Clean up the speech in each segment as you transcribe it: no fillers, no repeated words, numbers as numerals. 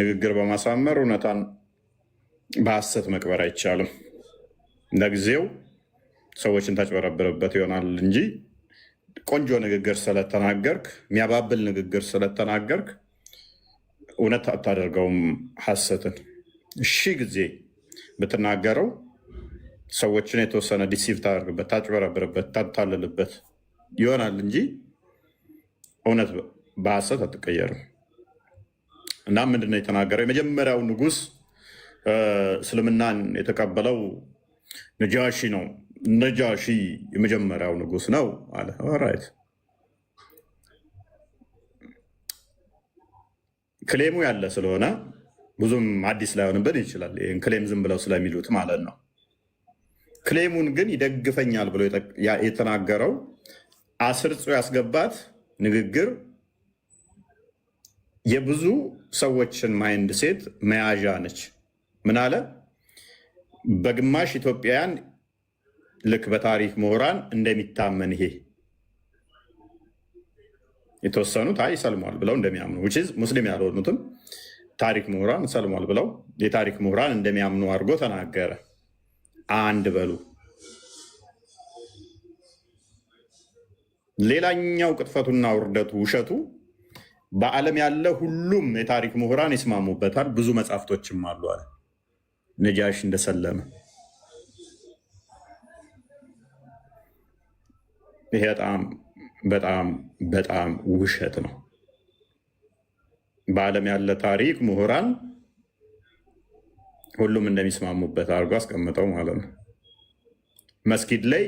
ንግግር በማሳመር እውነታን በሐሰት መቅበር አይቻልም። ለጊዜው ሰዎችን ታጭበረብርበት ይሆናል እንጂ ቆንጆ ንግግር ስለተናገርክ፣ የሚያባብል ንግግር ስለተናገርክ እውነት አታደርገውም። ሐሰትን ጊዜ ብትናገረው ሰዎችን የተወሰነ ዲሲቭ ታደርግበት፣ ታጭበረብርበት፣ ታታልልበት ይሆናል እንጂ እውነት በሐሰት አትቀየርም። እና ምንድነው የተናገረው? የመጀመሪያው ንጉሥ እስልምናን የተቀበለው ነጃሺ ነው። ነጃሺ የመጀመሪያው ንጉሥ ነው አለ። ኦራይት፣ ክሌሙ ያለ ስለሆነ ብዙም አዲስ ላይሆንብን ይችላል። ይህን ክሌም ዝም ብለው ስለሚሉት ማለት ነው። ክሌሙን ግን ይደግፈኛል ብሎ የተናገረው አስርጾ ያስገባት ንግግር የብዙ ሰዎችን ማይንድ ሴት መያዣ ነች። ምን አለ? በግማሽ ኢትዮጵያውያን ልክ በታሪክ ምሁራን እንደሚታመን ይሄ የተወሰኑት አይ ሰልሟል ብለው እንደሚያምኑ ሙስሊም ያልሆኑትም ታሪክ ምሁራን ሰልሟል ብለው የታሪክ ምሁራን እንደሚያምኑ አድርጎ ተናገረ። አንድ በሉ። ሌላኛው ቅጥፈቱና ውርደቱ ውሸቱ በዓለም ያለ ሁሉም የታሪክ ምሁራን ይስማሙበታል። ብዙ መጽሐፍቶችም አሉ አለ ነጃሽ እንደሰለመ። ይሄ በጣም በጣም በጣም ውሸት ነው። በዓለም ያለ ታሪክ ምሁራን ሁሉም እንደሚስማሙበት አድርጎ አስቀምጠው ማለት ነው። መስጊድ ላይ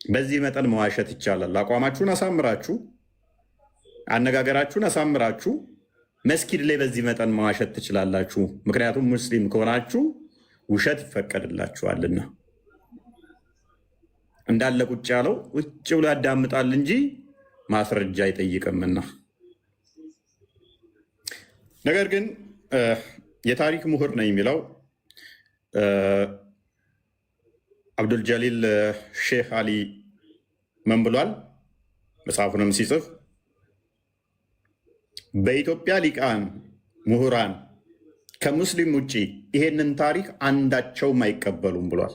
በዚህ መጠን መዋሸት ይቻላል? አቋማችሁን አሳምራችሁ፣ አነጋገራችሁን አሳምራችሁ መስጊድ ላይ በዚህ መጠን መዋሸት ትችላላችሁ። ምክንያቱም ሙስሊም ከሆናችሁ ውሸት ይፈቀድላችኋልና። እንዳለ ቁጭ ያለው ውጭ ብሎ ያዳምጣል እንጂ ማስረጃ አይጠይቅምና። ነገር ግን የታሪክ ምሁር ነኝ የሚለው አብዱልጀሊል ሼህ አሊ ምን ብሏል? መጽሐፉንም ሲጽፍ በኢትዮጵያ ሊቃን ምሁራን ከሙስሊም ውጭ ይሄንን ታሪክ አንዳቸውም አይቀበሉም ብሏል።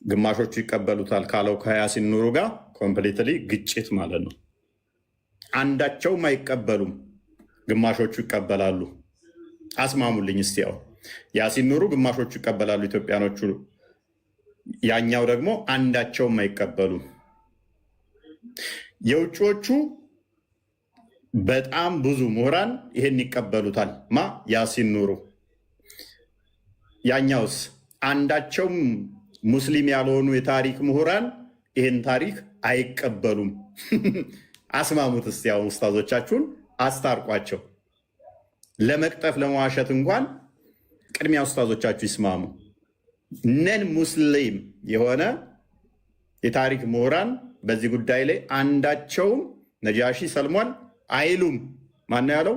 ግማሾቹ ይቀበሉታል ካለው ከያሲን ኑሩ ጋር ኮምፕሊትሊ ግጭት ማለት ነው። አንዳቸውም አይቀበሉም፣ ግማሾቹ ይቀበላሉ። አስማሙልኝ እስቲ። ያው ያሲን ኑሩ ግማሾቹ ይቀበላሉ ኢትዮጵያኖቹ፣ ያኛው ደግሞ አንዳቸውም አይቀበሉም። የውጭዎቹ በጣም ብዙ ምሁራን ይሄን ይቀበሉታል። ያሲን ኑሩ። ያኛውስ አንዳቸውም ሙስሊም ያልሆኑ የታሪክ ምሁራን ይህን ታሪክ አይቀበሉም። አስማሙት እስቲ። ያው ኡስታዞቻችሁን አስታርቋቸው። ለመቅጠፍ ለመዋሸት እንኳን ቅድሚያ ኡስታዞቻችሁ ይስማሙ። ነን ሙስሊም የሆነ የታሪክ ምሁራን በዚህ ጉዳይ ላይ አንዳቸውም ነጃሺ ሰልሟል አይሉም። ማን ያለው?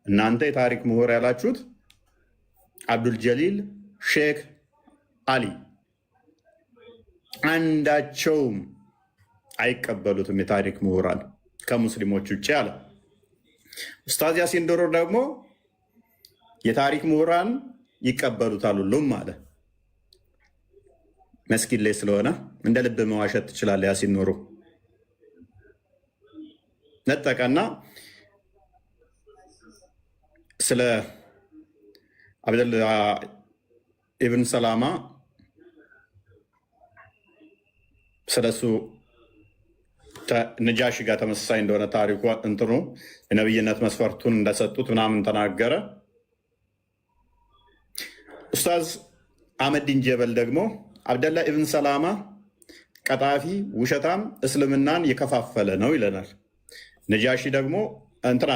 እናንተ የታሪክ ምሁር ያላችሁት አብዱልጀሊል ሼክ አሊ አንዳቸውም አይቀበሉትም የታሪክ ምሁራን ከሙስሊሞች ውጭ አለ። ኡስታዝ ያሲን ኑሩ ደግሞ የታሪክ ምሁራን ይቀበሉታል ሁሉም አለ። መስጊድ ላይ ስለሆነ እንደ ልብ መዋሸት ትችላለህ። ያሲን ኑሩ ነጠቀና ስለ አብደላ ኢብን ሰላማ ስለሱ ነጃሺ ጋር ተመሳሳይ እንደሆነ ታሪኩ እንትኑ የነብይነት መስፈርቱን እንደሰጡት ምናምን ተናገረ። ኡስታዝ አህመዲን ጀበል ደግሞ አብደላ ኢብን ሰላማ ቀጣፊ፣ ውሸታም፣ እስልምናን የከፋፈለ ነው ይለናል። ነጃሺ ደግሞ እንትና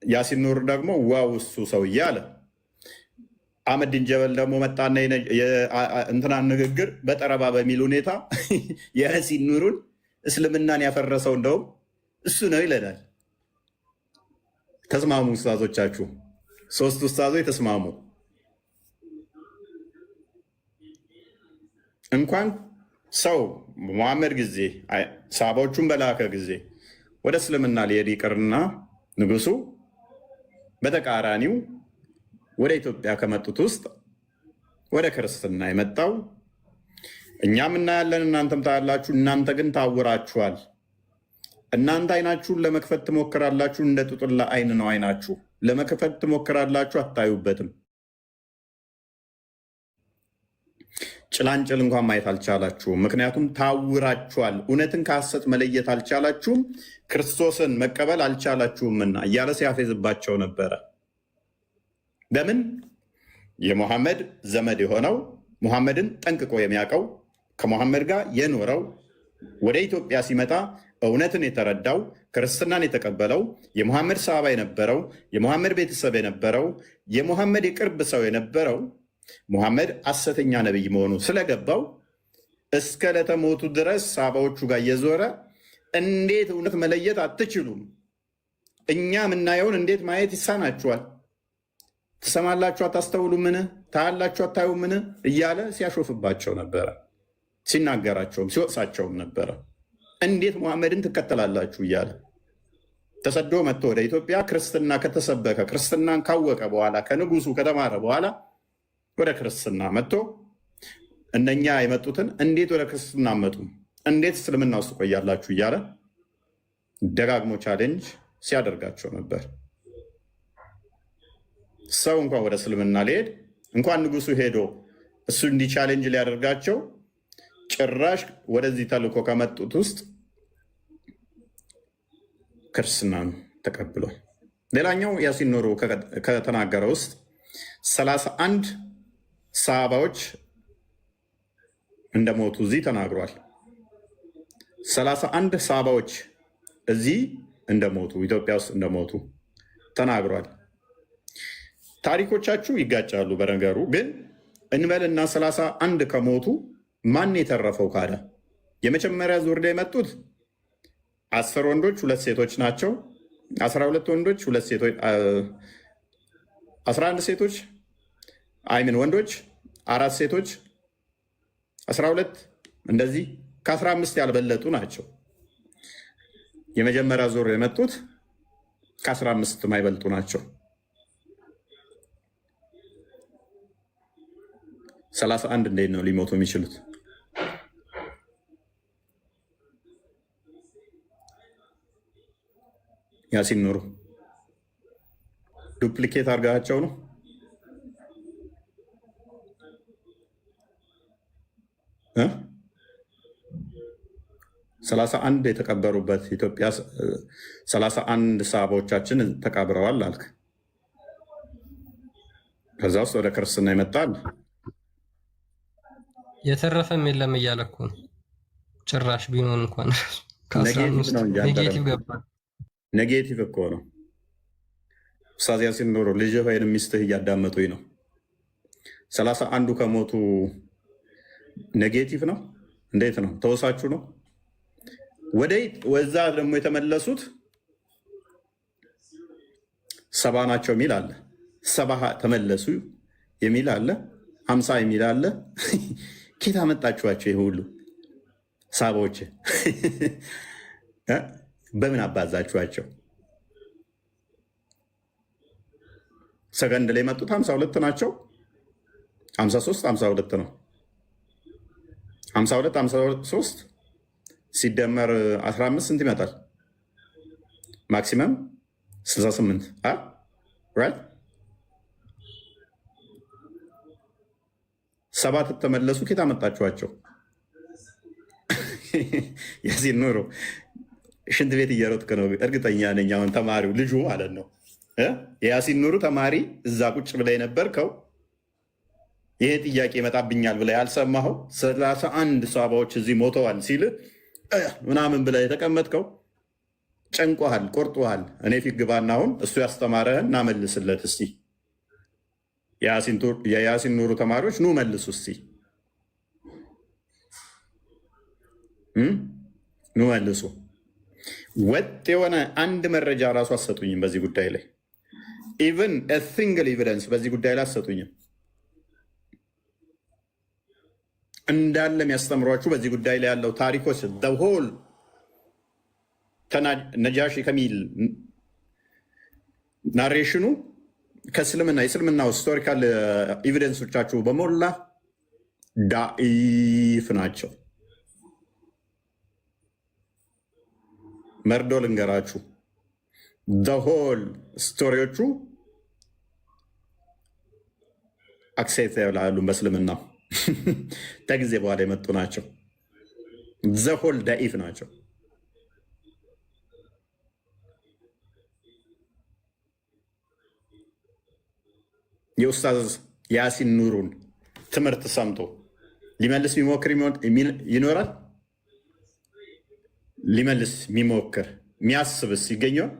ያሲን ኑር ደግሞ ዋው እሱ ሰውዬ አለ። አህመዲን ጀበል ደግሞ መጣና እንትናን ንግግር በጠረባ በሚል ሁኔታ የያሲን ኑሩን እስልምናን ያፈረሰው እንደውም እሱ ነው ይለናል። ተስማሙ ኡስታዞቻችሁ፣ ሶስት ኡስታዞች ተስማሙ። እንኳን ሰው በመሐመድ ጊዜ ሳባዎቹን በላከ ጊዜ ወደ እስልምና ሊሄድ ይቅርና ንጉሱ በተቃራኒው ወደ ኢትዮጵያ ከመጡት ውስጥ ወደ ክርስትና የመጣው እኛም እናያለን፣ እናንተም ታያላችሁ፣ እናንተ ግን ታውራችኋል። እናንተ አይናችሁን ለመክፈት ትሞክራላችሁ፣ እንደ ጡጥላ አይን ነው አይናችሁ። ለመክፈት ትሞክራላችሁ፣ አታዩበትም። ጭላንጭል እንኳን ማየት አልቻላችሁም፣ ምክንያቱም ታውራችኋል። እውነትን ከሐሰት መለየት አልቻላችሁም፣ ክርስቶስን መቀበል አልቻላችሁምና እያለ ሲያፌዝባቸው ነበረ። ለምን? የሙሐመድ ዘመድ የሆነው ሙሐመድን ጠንቅቆ የሚያውቀው ከሙሐመድ ጋር የኖረው ወደ ኢትዮጵያ ሲመጣ እውነትን የተረዳው ክርስትናን የተቀበለው የሙሐመድ ሰሃባ የነበረው የሙሐመድ ቤተሰብ የነበረው የሙሐመድ የቅርብ ሰው የነበረው ሙሐመድ ሐሰተኛ ነቢይ መሆኑ ስለገባው እስከ ለተሞቱ ድረስ ሰሃባዎቹ ጋር እየዞረ እንዴት እውነት መለየት አትችሉም? እኛ የምናየውን እንዴት ማየት ይሳናችኋል? ትሰማላችሁ አታስተውሉምን? ታያላችሁ አታዩምን? እያለ ሲያሾፍባቸው ነበረ። ሲናገራቸውም ሲወቅሳቸውም ነበረ። እንዴት ሙሐመድን ትከተላላችሁ እያለ ተሰዶ መጥቶ ወደ ኢትዮጵያ ክርስትና ከተሰበከ ክርስትናን ካወቀ በኋላ ከንጉሱ ከተማረ በኋላ ወደ ክርስትና መጥቶ እነኛ የመጡትን እንዴት ወደ ክርስትና መጡ፣ እንዴት እስልምና ውስጥ ቆያላችሁ እያለ ደጋግሞ ቻሌንጅ ሲያደርጋቸው ነበር። ሰው እንኳን ወደ እስልምና ሊሄድ እንኳን ንጉሱ ሄዶ እሱ እንዲህ ቻሌንጅ ሊያደርጋቸው ጭራሽ ወደዚህ ተልኮ ከመጡት ውስጥ ክርስትናን ተቀብሏል። ሌላኛው ያሲን ኑሩ ከተናገረ ውስጥ 31 ሰሃባዎች እንደሞቱ እዚህ ተናግሯል። 31 ሰሃባዎች እዚህ እንደሞቱ ኢትዮጵያ ውስጥ እንደሞቱ ተናግሯል። ታሪኮቻችሁ ይጋጫሉ። በነገሩ ግን እንበልና 31 ከሞቱ ማን የተረፈው ካለ የመጀመሪያ ዙር ላይ የመጡት 10 ወንዶች 2 ሴቶች ናቸው። 12 ወንዶች 2 ሴቶች 11 ሴቶች አይምን ወንዶች 4 ሴቶች 12 እንደዚህ ከ15 ያልበለጡ ናቸው። የመጀመሪያ ዙር የመጡት ከ15 የማይበልጡ ናቸው። 31 እንዴት ነው ሊሞቱ የሚችሉት? ያሲን ኑሩ ዱፕሊኬት አድርጋቸው ነው። እ 31 የተቀበሩበት ኢትዮጵያ 31 ሰሃቦቻችን ተቃብረዋል አልክ። ከዛ ውስጥ ወደ ክርስትና ይመጣል የተረፈም የለም እያለ እኮ ነው። ጭራሽ ቢሆን እንኳን ኔጌቲቭ ገባ። ኔጌቲቭ እኮ ነው። ኡስታዝ ያሲን ኑሩ ልጅህ ወይንም ሚስትህ እያዳመጡኝ ነው። 31 ከሞቱ ኔጌቲቭ ነው። እንዴት ነው? ተወሳችሁ ነው። ወዛ ደግሞ የተመለሱት 70 ናቸው የሚል አለ። 70 ተመለሱ የሚል አለ። 50 የሚል አለ። ኬት አመጣችኋቸው? ይሄ ሁሉ ሰሃቦች በምን አባዛችኋቸው? ሰከንድ ላይ የመጡት 52 ናቸው። 53 52 ነው። 52 53 ሲደመር 15 ስንት ይመጣል? ማክሲመም 68 ራይት። 7 ተመለሱ። ኬት አመጣችኋቸው? ያሲን ኑሩ ሽንት ቤት እየሮጥክ ነው። እርግጠኛ ነኝ አሁን ተማሪው ልጁ ማለት ነው የያሲን ኑሩ ተማሪ እዛ ቁጭ ብላ የነበርከው ይሄ ጥያቄ ይመጣብኛል ብላ ያልሰማኸው 31 ሰሃባዎች እዚህ ሞተዋል ሲል ምናምን ብላ የተቀመጥከው ጨንቆሃል፣ ቆርጦሃል። እኔ ፊት ግባና አሁን እሱ ያስተማረህን እናመልስለት እስቲ። የያሲን ኑሩ ተማሪዎች ኑ መልሱ እስቲ፣ ኑ መልሱ። ወጥ የሆነ አንድ መረጃ ራሱ አሰጡኝም በዚህ ጉዳይ ላይ ኢቨን ሲንግል ኤቪደንስ በዚህ ጉዳይ ላይ አሰጡኝም። እንዳለ የሚያስተምሯችሁ በዚህ ጉዳይ ላይ ያለው ታሪኮች ሆል ነጃሺ ከሚል ናሬሽኑ ከእስልምና የእስልምና ሂስቶሪካል ኤቪደንሶቻችሁ በሞላ ዳኢፍ ናቸው። መርዶ ልንገራችሁ፣ ዘሆል ስቶሪዎቹ አክሴፕት ያላሉ በእስልምና ከጊዜ በኋላ የመጡ ናቸው። ዘሆል ዳኢፍ ናቸው። የኡስታዝ ያሲን ኑሩን ትምህርት ሰምቶ ሊመልስ የሚሞክር ይኖራል? ሊመልስ የሚሞክር የሚያስብስ ይገኘዋል?